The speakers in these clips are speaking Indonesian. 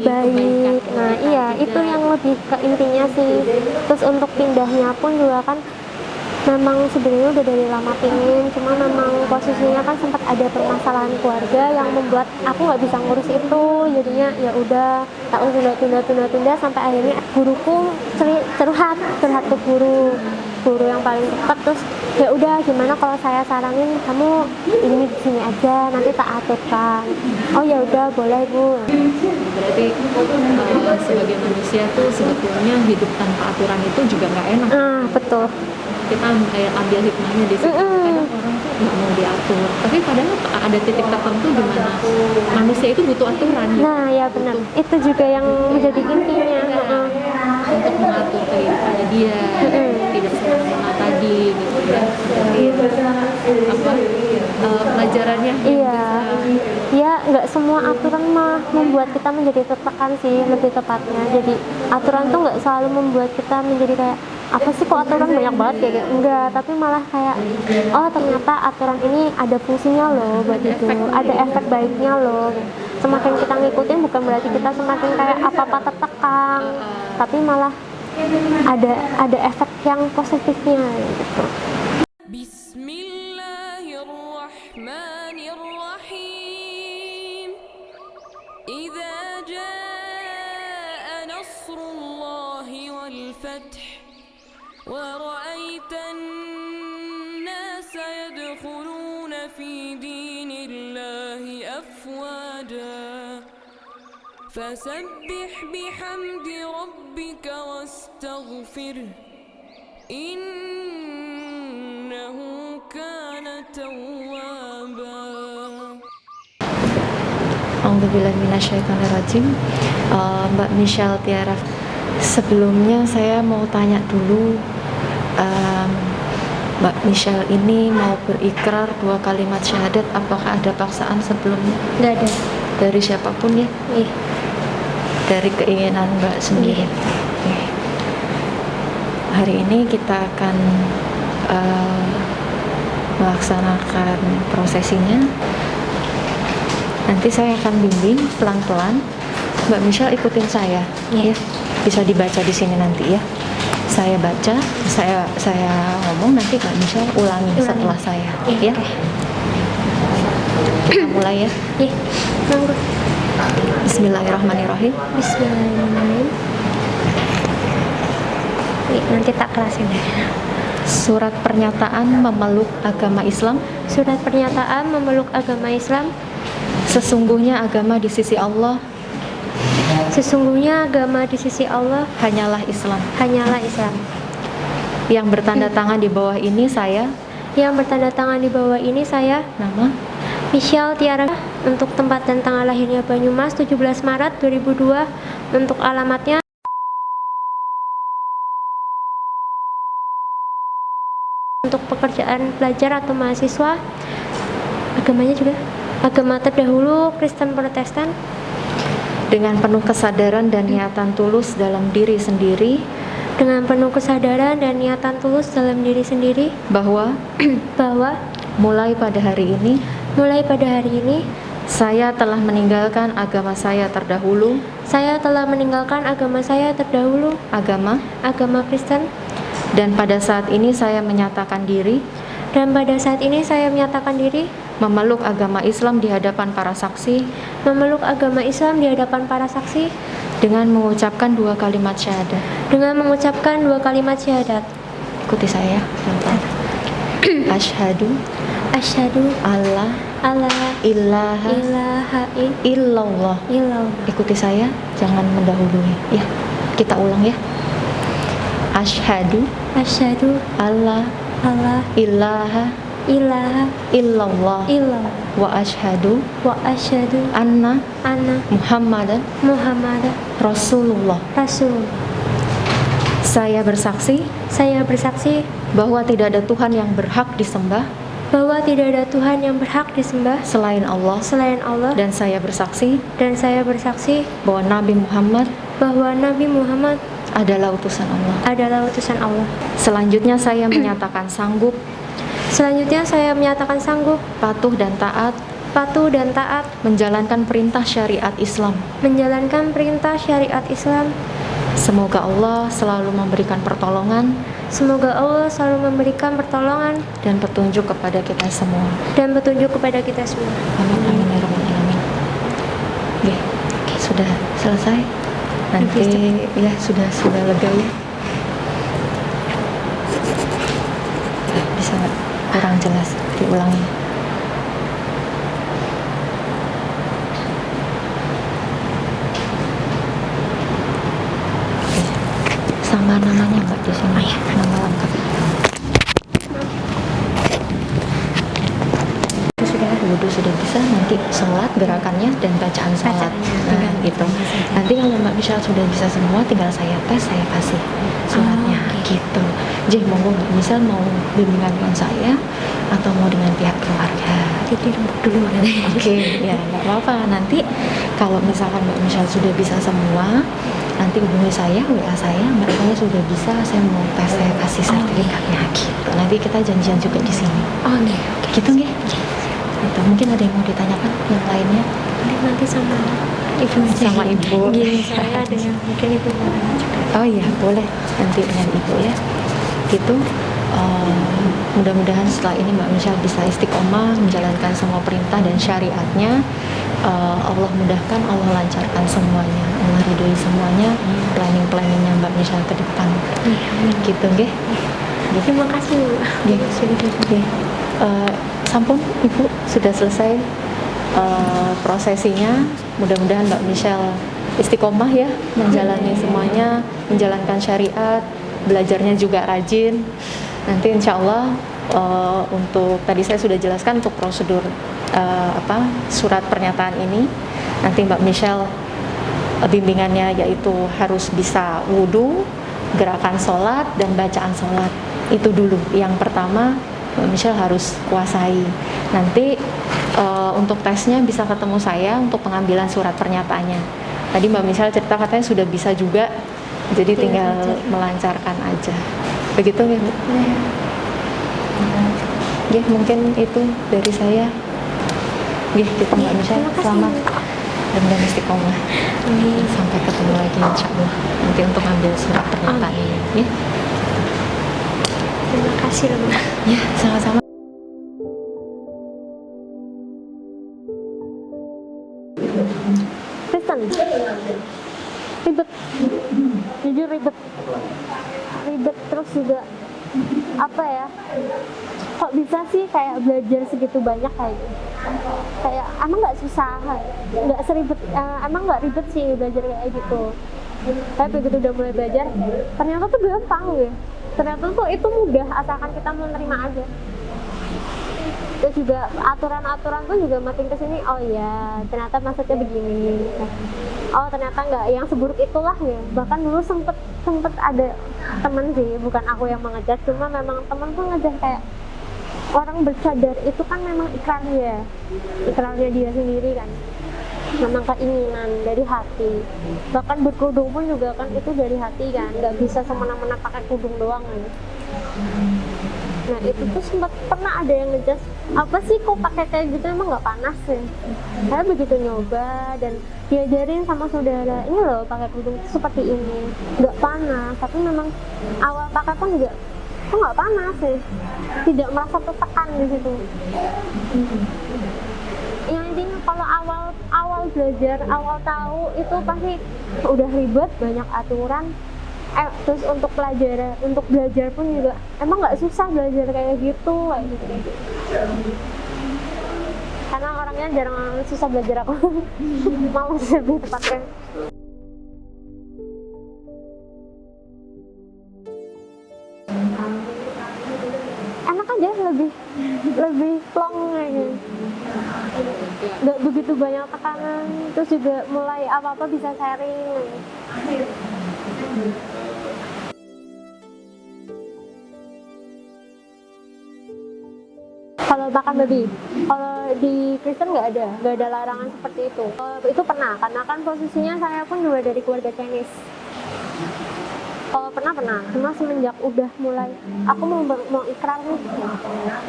lebih baik. Nah iya, itu yang lebih ke intinya sih. Terus untuk pindahnya pun juga kan memang sebenarnya udah dari lama pingin, cuma memang posisinya kan sempat ada permasalahan keluarga yang membuat aku nggak bisa ngurus itu, jadinya ya udah tak tunda sampai akhirnya guruku curhat ke guru yang paling dekat. Terus ya udah, gimana kalau saya saranin kamu ini di sini aja, nanti tak aturkan. Oh ya udah, boleh Bu. Berarti sebagai manusia tuh sebetulnya hidup tanpa aturan itu juga nggak enak. Betul. Kita kayak ambil hikmahnya di situ. Kadang orang tuh nggak mau diatur, tapi padahal ada titik tertentu di mana manusia itu butuh aturan. Nah ya benar, itu juga yang menjadi intinya. Untuk mengatur kehidupannya dia, tidak semena-mena tadi gitu ya. Pelajarannya Iya, ya nggak semua aturan mah membuat kita menjadi tertekan sih, lebih tepatnya. Jadi aturan tuh nggak selalu membuat kita menjadi kayak apa sih kok aturan banyak banget kayak gitu. Enggak, tapi malah kayak oh ternyata aturan ini ada fungsinya loh buat itu, ada efek baiknya loh. Semakin kita ngikutin bukan berarti kita semakin kayak apa-apa tertekan, tapi malah ada efek yang positifnya gitu. Bismillahirrahmanirrahim. Idza jaa nasrullahi wal fath ورأيت الناس يدخلون في دين الله أفواجا فسبح بحمد ربك واستغفره إنه كان توابا. A'udzubillahi minasyaitonirrajim. Mbak Michelle Tiara, sebelumnya saya mau tanya dulu, Mbak Michelle ini mau berikrar 2 kalimat syahadat, apakah ada paksaan sebelumnya? Nggak ada. Dari siapapun ya? Iya. Dari keinginan Mbak sendiri. Iya. Hari ini kita akan melaksanakan prosesinya. Nanti saya akan bimbing pelan-pelan. Mbak Michelle ikutin saya, ya. Bisa dibaca di sini nanti ya. Saya baca, saya ngomong, nanti Mbak Michelle ulangi setelah saya, ya. Kita mulai ya. Iya. Monggo. Bismillahirrahmanirrahim. Bismillahirrahmanirrahim. Nanti tak kelasin deh. Surat pernyataan memeluk agama Islam. Surat pernyataan memeluk agama Islam. Sesungguhnya agama di sisi Allah Sesungguhnya agama di sisi Allah hanyalah Islam. hanyalah Islam. Yang bertanda tangan di bawah ini saya, Yang bertanda tangan di bawah ini saya, nama Michelle Tiara, untuk tempat dan tanggal lahirnya Banyumas 17 Maret 2002, untuk alamatnya untuk pekerjaan pelajar atau mahasiswa, agamanya juga agama terdahulu Kristen Protestan, dengan penuh kesadaran dan niatan tulus dalam diri sendiri, dengan penuh kesadaran dan niatan tulus dalam diri sendiri bahwa bahwa mulai pada hari ini saya telah meninggalkan agama saya terdahulu, agama Kristen, dan pada saat ini saya menyatakan diri memeluk agama Islam di hadapan para saksi, dengan mengucapkan 2 kalimat syahadat. Ikuti saya. Asyhadu alla ilaha illallah. Ikuti saya, jangan mendahului ya. Kita ulang ya. Asyhadu alla ilaha illallah wa asyhadu anna Muhammadan Rasulullah. Saya bersaksi bahwa tidak ada Tuhan yang berhak disembah selain Allah, dan saya bersaksi bahwa Nabi Muhammad adalah utusan Allah. Selanjutnya saya menyatakan sanggup, Selanjutnya saya menyatakan sanggup, patuh dan taat patuh dan taat, menjalankan perintah syariat Islam. menjalankan perintah syariat Islam. Semoga Allah selalu memberikan pertolongan Semoga Allah selalu memberikan pertolongan dan petunjuk kepada kita semua. dan petunjuk kepada kita semua. Amin amin ya rabbal alamin. Oke, sudah selesai. Nanti ya sudah lega ya. Bisa nggak? Kurang jelas, diulangi. Oke. Sama namanya Mbak di sini. Nama lengkap. Wudhu sudah bisa, nanti sholat gerakannya dan bacaan sholat. Nah, gitu. Nanti kalau Mbak Michelle sudah bisa semua, tinggal saya tes, saya kasih suratnya. Gitu. Jadi monggo Mbak Michelle mau bimbingan dengan saya atau mau dengan pihak keluarga. Jadi rembuk dulu nanti. Oke, ya nggak apa-apa. Nanti kalau misalkan Mbak Michelle sudah bisa semua, nanti hubungi saya, WA saya, Mbak saya sudah bisa, saya mau tes, saya kasih sertifikatnya. Gitu. Nanti kita janjian juga di sini. Oh nih, Gitu nggih? Gitu. Mungkin ada yang mau ditanyakan yang lainnya? nanti sama ibu aja. Sama ibu. Gini, saya ada yang mungkin ibu mau nanya juga. Oh iya, boleh nanti dengan ibu ya. Gitu. Mudah-mudahan setelah ini Mbak Michelle bisa istiqomah menjalankan semua perintah dan syariatnya. Allah mudahkan, Allah lancarkan semuanya, Allah ridhoi semuanya, planning-planningnya Mbak Michelle ke depan. Gitu nggih. Terima kasih Bu. Nggih. Nggih. Sampun Ibu sudah selesai prosesinya. Mudah-mudahan Mbak Michelle istiqomah ya menjalani semuanya, menjalankan syariat, belajarnya juga rajin. Nanti insya Allah untuk tadi saya sudah jelaskan untuk prosedur surat pernyataan ini. Nanti Mbak Michelle bimbingannya yaitu harus bisa wudhu, gerakan sholat dan bacaan sholat. Itu dulu yang pertama Mbak Michelle harus kuasai. Nanti untuk tesnya bisa ketemu saya untuk pengambilan surat pernyataannya. Tadi Mbak Michelle cerita katanya sudah bisa juga, jadi tinggal melancarkan aja. Begitu ya Bu? Ya mungkin itu dari saya. Gitu Mbak Michelle, selamat dan istiqomah. Sampai ketemu lagi insya Allah nanti untuk ambil surat pernyataan ini. Ya. Terima kasih loh Mbak. Ya, sama-sama. Kristen ribet, jujur ribet terus juga apa ya, kok bisa sih kayak belajar segitu banyak kayak emang nggak susah, nggak seribet, emang nggak ribet sih belajar kayak gitu. Tapi begitu udah mulai belajar ternyata tuh gampang ya, ternyata tuh itu mudah asalkan kita menerima aja. Terus juga aturan-aturan tuh juga makin kesini, oh iya ternyata maksudnya begini, oh ternyata nggak yang seburuk itulah ya. Bahkan dulu sempet ada temen sih, bukan aku yang mengejar, cuma memang temen tuh ngejar kayak orang bercadar itu kan memang ikrarnya dia sendiri kan, memang keinginan dari hati. Bahkan berkerudung pun juga kan itu dari hati kan, nggak bisa semena-mena pakai kerudung doang kan. Nah itu tuh sempat pernah ada yang ngejudge, apa sih kok pakai kayak gitu, emang nggak panas ya? Saya begitu nyoba dan diajarin sama saudara, ini loh pakai kerudung seperti ini, nggak panas. Tapi memang awal pakai pun juga kok nggak panas ya, tidak merasa tertekan di situ. Yang intinya kalau awal belajar, awal tahu itu pasti udah ribet, banyak aturan. Terus untuk belajar pun juga emang nggak susah belajar kayak gitu. Karena orangnya jarang susah belajar aku. Malas lebih tepatnya. Enak aja, lebih plong aja. Nggak begitu banyak tekanan. Terus juga mulai apa-apa bisa sharing. Kalau makan babi, kalau di Kristen nggak ada larangan seperti itu. Itu pernah, karena kan posisinya saya pun juga dari keluarga Chinese. Kalau pernah, cuma semenjak udah mulai, aku mau ikrar nih,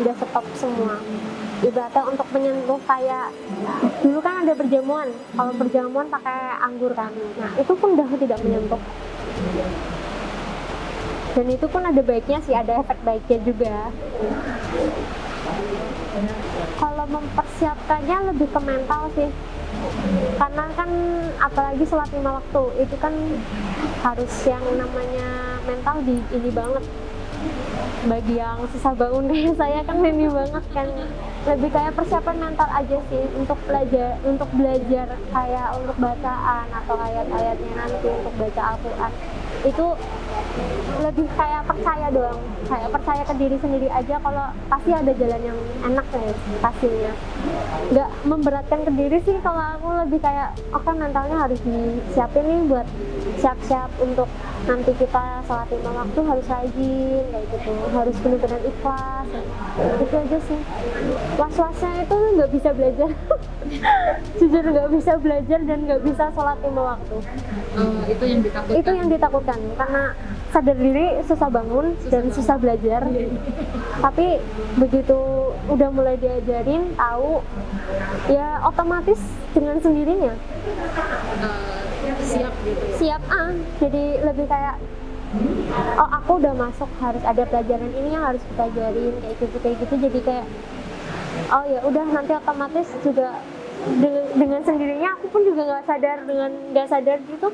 udah stop semua. ibaratnya untuk menyentuh kayak dulu kan ada perjamuan, kalau perjamuan pakai anggur kan, nah itu pun udah tidak menyentuh. Dan itu pun ada baiknya sih, ada efek baiknya juga. Kalau mempersiapkannya lebih ke mental sih, karena kan apalagi sholat 5 waktu itu kan harus yang namanya mental di ini banget. Bagi yang susah bangun kayak saya kan ini banget kan, lebih kayak persiapan mental aja sih untuk belajar kayak untuk bacaan atau ayat-ayatnya nanti untuk baca Al-Quran. Itu lebih kayak percaya doang, kayak percaya ke diri sendiri aja kalau pasti ada jalan yang enak nih pastinya. Nggak memberatkan ke diri sih, kalau aku lebih kayak oke, mentalnya harus disiapin nih buat siap-siap untuk nanti kita sholat 5 waktu harus rajin kayak gitu, harus benar-benar ikhlas. Itu aja sih. Was-wasnya itu nggak bisa belajar. Jujur nggak bisa belajar dan nggak bisa sholat 5 waktu. Itu yang ditakutkan. Itu yang ditakutkan karena sadar diri susah bangun dan susah belajar. Tapi begitu udah mulai diajarin, tahu, ya otomatis dengan sendirinya Siap gitu ya. siap. Jadi lebih kayak oh aku udah masuk, harus ada pelajaran ini yang harus kita ajarin kayak gitu. Jadi kayak oh ya udah, nanti otomatis juga dengan sendirinya aku pun juga nggak sadar gitu,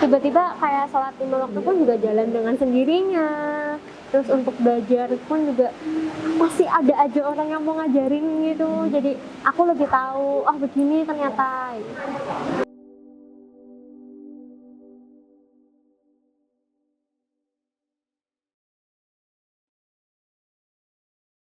tiba-tiba kayak sholat 5 waktu pun juga jalan dengan sendirinya. Terus untuk belajar pun juga pasti ada aja orang yang mau ngajarin gitu, jadi aku lebih tahu oh begini ternyata.